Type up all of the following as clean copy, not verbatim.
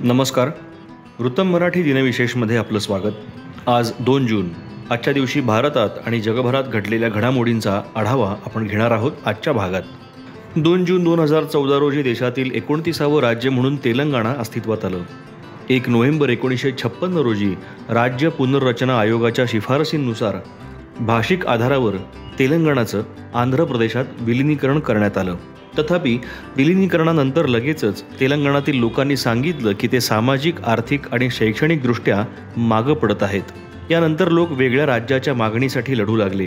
नमस्कार. वृत्तम मराठी दिनविशेषमध्ये आपलं स्वागत. आज 2 जून. आजच्या दिवशी भारतात आणि जगभरात घडलेल्या घडामोडींचा आढावा आपण घेणार आहोत आजच्या भागात. 2 जून 2014 रोजी देशातील 29वे राज्य म्हणून तेलंगणा अस्तित्वात आलं. 1 नोव्हेंबर 1956 रोजी राज्य पुनर्रचना आयोगाच्या शिफारसींनुसार भाषिक आधारावर तेलंगणाचं आंध्र प्रदेशात विलिनीकरण करण्यात आलं. तथापि विलिनीकरणानंतर लगेचच तेलंगणातील लोकांनी सांगितलं की ते सामाजिक, आर्थिक आणि शैक्षणिकदृष्ट्या मागं पडत आहेत. यानंतर लोक वेगळ्या राज्याच्या मागणीसाठी लढू लागले.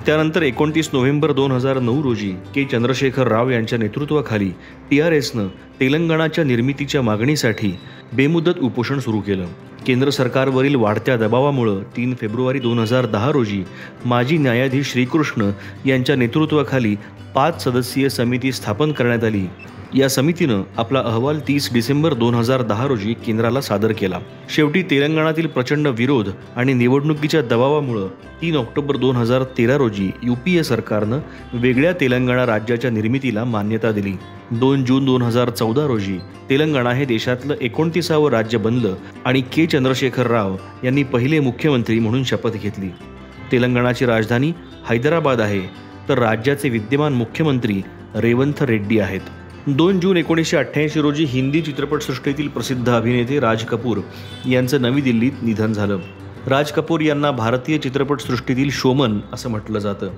त्यानंतर 29 नोव्हेंबर 2009 रोजी के. चंद्रशेखर राव यांच्या नेतृत्वाखाली TRSनं तेलंगणाच्या निर्मितीच्या मागणीसाठी बेमुदत उपोषण सुरू केलं. केंद्र सरकारवरील वाढत्या दबावामुळे 3 फेब्रुवारी 2010 रोजी माजी न्यायाधीश श्रीकृष्ण यांच्या नेतृत्वाखाली 5 सदस्यीय समिती स्थापन करण्यात आली. या समितीनं आपला अहवाल 30 डिसेंबर 2010 रोजी केंद्राला सादर केला. शेवटी तेलंगणातील प्रचंड विरोध आणि निवडणुकीच्या दबावामुळे 3 ऑक्टोबर 2013 रोजी UPA सरकारनं वेगळ्या तेलंगणा राज्याच्या निर्मितीला मान्यता दिली. 2 जून 2014 रोजी तेलंगणा हे देशातलं 29वे राज्य बनलं आणि के. चंद्रशेखर राव यांनी पहिले मुख्यमंत्री म्हणून शपथ घेतली. तेलंगणाची राजधानी हैदराबाद आहे, तर राज्याचे विद्यमान मुख्यमंत्री रेवंथ रेड्डी आहेत. 2 जून 1988 रोजी हिंदी चित्रपटसृष्टीतील प्रसिद्ध अभिनेते राज कपूर यांचं नवी दिल्लीत निधन झालं. राज कपूर यांना भारतीय चित्रपटसृष्टीतील शोमन असं म्हटलं जातं.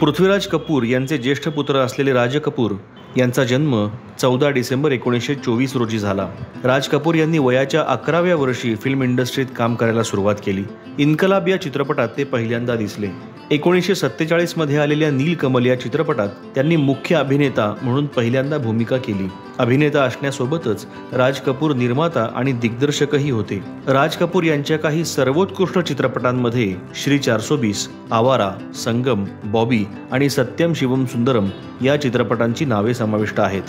पृथ्वीराज कपूर यांचे ज्येष्ठ पुत्र असलेले राज कपूर यांचा जन्म 14 डिसेंबर 1924 रोजी झाला. राज कपूर यांनी वयाच्या 11व्या वर्षी फिल्म इंडस्ट्रीत काम करायला सुरुवात केली. इन्कलाब या चित्रपटात ते पहिल्यांदा दिसले. 1947 मध्ये आलेल्या नीलकमल या चित्रपटात त्यांनी मुख्य अभिनेता म्हणून पहिल्यांदा भूमिका केली. अभिनेता असण्यासोबतच राज कपूर निर्माता आणि दिग्दर्शकही होते. राज कपूर यांच्या काही सर्वोत्कृष्ट चित्रपटांमध्ये श्री 420, आवारा, संगम, बॉबी आणि सत्यम शिवम सुंदरम या चित्रपटांची नावे समाविष्ट आहेत.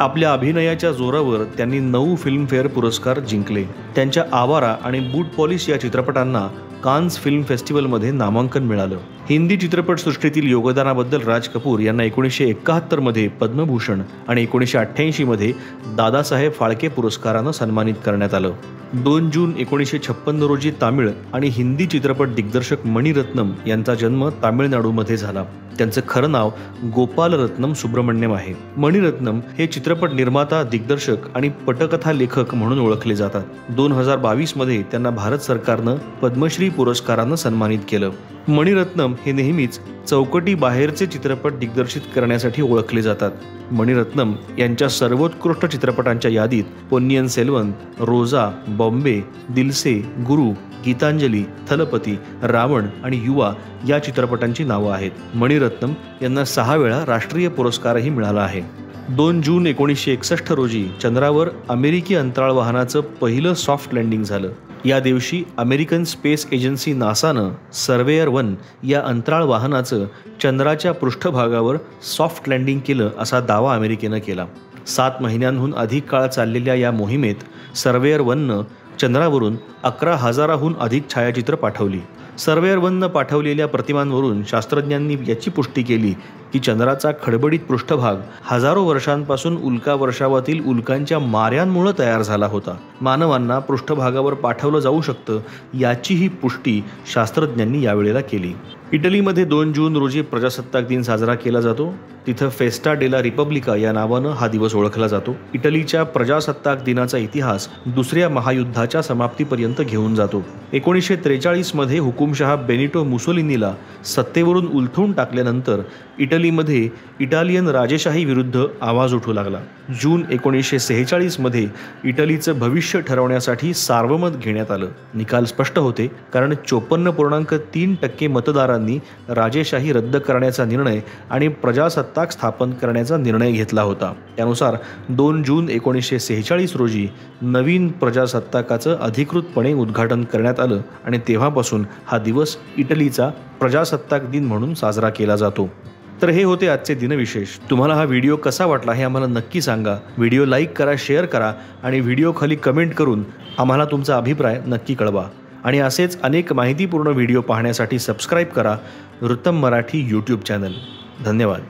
आपल्या अभिनयाच्या जोरावर त्यांनी 9 फिल्मफेअर पुरस्कार जिंकले. त्यांच्या आवारा आणि बूट पॉलिश या चित्रपटांना कान्स फिल्म फेस्टिवलमध्ये नामांकन मिळालं. हिंदी चित्रपटसृष्टीतील योगदानाबद्दल राज कपूर यांना 1971 मध्ये पद्मभूषण आणि 1988 मध्ये दादासाहेब फाळके पुरस्कारानं सन्मानित करण्यात आलं. 2 जून 1956 रोजी तामिळ आणि हिंदी चित्रपट दिग्दर्शक मणिरत्नम यांचा जन्म तामिळनाडूमध्ये झाला. त्यांचं खरं नाव गोपाल रत्नम सुब्रमण्यम आहे. मणिरत्नम हे चित्रपट निर्माता, दिग्दर्शक आणि पटकथा लेखक म्हणून ओळखले जातात. 2022 मध्ये त्यांना भारत सरकारनं पद्मश्री पुरस्कारानं सन्मानित केलं. मणिरत्नम हे नेहमीच चौकटी बाहेरचे चित्रपट दिग्दर्शित करण्यासाठी ओळखले जातात. मणिरत्नम यांच्या सर्वोत्कृष्ट चित्रपटांच्या यादीत पोन्नियन सेल्वन, रोजा, बॉम्बे, दिलसे, गुरु, गीतांजली, थलपती, रावण आणि युवा या चित्रपटांची नावं आहेत. मणिरत्नम यांना 6 वेळा राष्ट्रीय पुरस्कारही मिळाला आहे. 2 जून 1961 रोजी चंद्रावर अमेरिकी अंतराळ वाहनाचं पहिलं सॉफ्ट लँडिंग झालं. या दिवशी अमेरिकन स्पेस एजन्सी नासानं सर्वेयर 1 या अंतराळ वाहनाचं चंद्राच्या पृष्ठभागावर सॉफ्ट लँडिंग केलं असा दावा अमेरिकेनं केला. 7 महिन्यांहून अधिक काळ चाललेल्या या मोहिमेत सर्वेयर 1नं चंद्रावरून 11,000हून अधिक छायाचित्र पाठवली. सर्वेयर 1नं पाठवलेल्या प्रतिमांवरून शास्त्रज्ञांनी याची पुष्टी केली की चंद्राचा खडबडीत पृष्ठभाग हजारो वर्षांपासून उल्का वर्षावातील उल्कांच्या माऱ्यांमुळे तयार झाला होता. मानवांना पृष्ठभागावर पाठवलं जाऊ शकतं याचीही पुष्टी शास्त्रज्ञांनी यावेळेला केली. इटलीमध्ये 2 जून रोजी प्रजासत्ताक दिन साजरा केला जातो. तिथं फेस्टा डेला रिपब्लिका या नावानं हा दिवस ओळखला जातो. इटलीच्या प्रजासत्ताक दिनाचा इतिहास 2ऱ्या महायुद्धाच्या समाप्तीपर्यंत घेऊन जातो. 1943 मध्ये हुकुमशहा बेनिटो मुसोलिनीला सत्तेवरून उलथून टाकल्यानंतर इटलीमध्ये इटालियन राजेशाही विरुद्ध आवाज उठू लागला. जून 1946 मध्ये इटलीचं भविष्य ठरवण्यासाठी सार्वमत घेण्यात आलं. निकाल स्पष्ट होते, कारण 54.3% मतदारांनी राजेशाही रद्द करण्याचा निर्णय आणि प्रजासत्ताक स्थापन करण्याचा निर्णय घेतला होता. त्यानुसार 2 जून 1946 रोजी नवीन प्रजासत्ताकाचं अधिकृतपणे उद्घाटन करण्यात आलं आणि तेव्हापासून हा दिवस इटलीचा प्रजासत्ताक दिन म्हणून साजरा केला जातो. तर हे होते आजचे दिनविशेष. तुम्हाला हा व्हिडिओ कसा वाटला हे आम्हाला नक्की सांगा. व्हिडिओ लाईक करा, शेअर करा आणि व्हिडिओ खाली कमेंट करून आम्हाला तुमचा अभिप्राय नक्की कळवा. आणि असेच अनेक माहितीपूर्ण व्हिडिओ पाहण्यासाठी सबस्क्राईब करा वृत्तम मराठी यूट्यूब चॅनल. धन्यवाद.